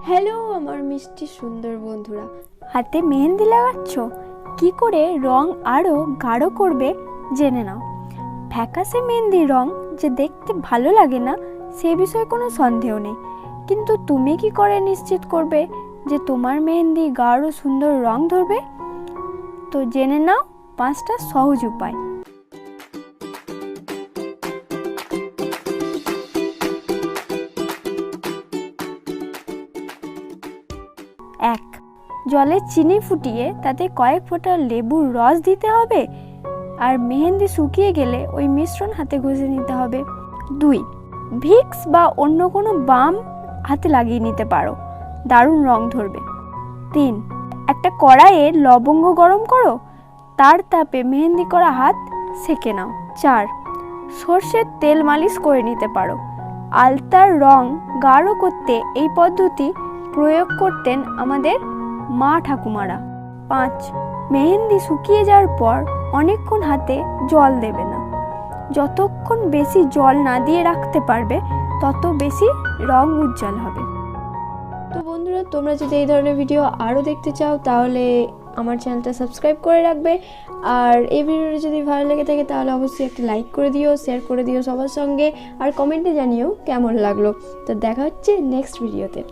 Hello আমার মিষ্টি সুন্দর বন্ধুরা, হাতে মেহেন্দি লাগাচ্ছ, কি করে রং আরও গাঢ় করবে জেনে নাও। ফ্যাকাশে মেহেন্দির রং যে দেখতে ভালো লাগে না সে বিষয়ে কোনো সন্দেহ নেই, কিন্তু তুমি কি করে নিশ্চিত করবে যে তোমার মেহেন্দি গাঢ় সুন্দর রং ধরবে? তো জেনে নাও 5টা সহজ উপায়। 1. জলে চিনি ফুটিয়ে তাতে কয়েক ফোঁটা লেবুর রস দিতে হবে, আর মেহেন্দি শুকিয়ে গেলে ওই মিশ্রণ হাতে ঘষে নিতে হবে। 2. ভিক্স বা অন্য কোনো বাম হাতে লাগিয়ে নিতে পারো, দারুণ রং ধরবে। 3. একটা কড়াইয়ে লবঙ্গ গরম করো, তার তাপে মেহেন্দি করা হাত সেঁকে নাও। 4. সর্ষের তেল মালিশ করে নিতে পারো, আলতার রং গাঢ় করতে এই পদ্ধতি প্রয়োগ করতেন আমাদের মা ঠাকুমারা। 5. মেহেন্দি শুকিয়ে যাওয়ার পর অনেকক্ষণ হাতে জল দেবে না, যতক্ষণ বেশি জল না দিয়ে রাখতে পারবে তত বেশি রং উজ্জ্বল হবে। তো বন্ধুরা, তোমরা যদি এই ধরনের ভিডিও আরও দেখতে চাও তাহলে আমার চ্যানেলটা সাবস্ক্রাইব করে রাখবে, আর এই ভিডিওটা যদি ভালো লেগে থাকে তাহলে অবশ্যই একটা লাইক করে দিও, শেয়ার করে দিও সবার সঙ্গে, আর কমেন্টে জানিও কেমন লাগলো। তো দেখা হচ্ছে নেক্সট ভিডিওতে।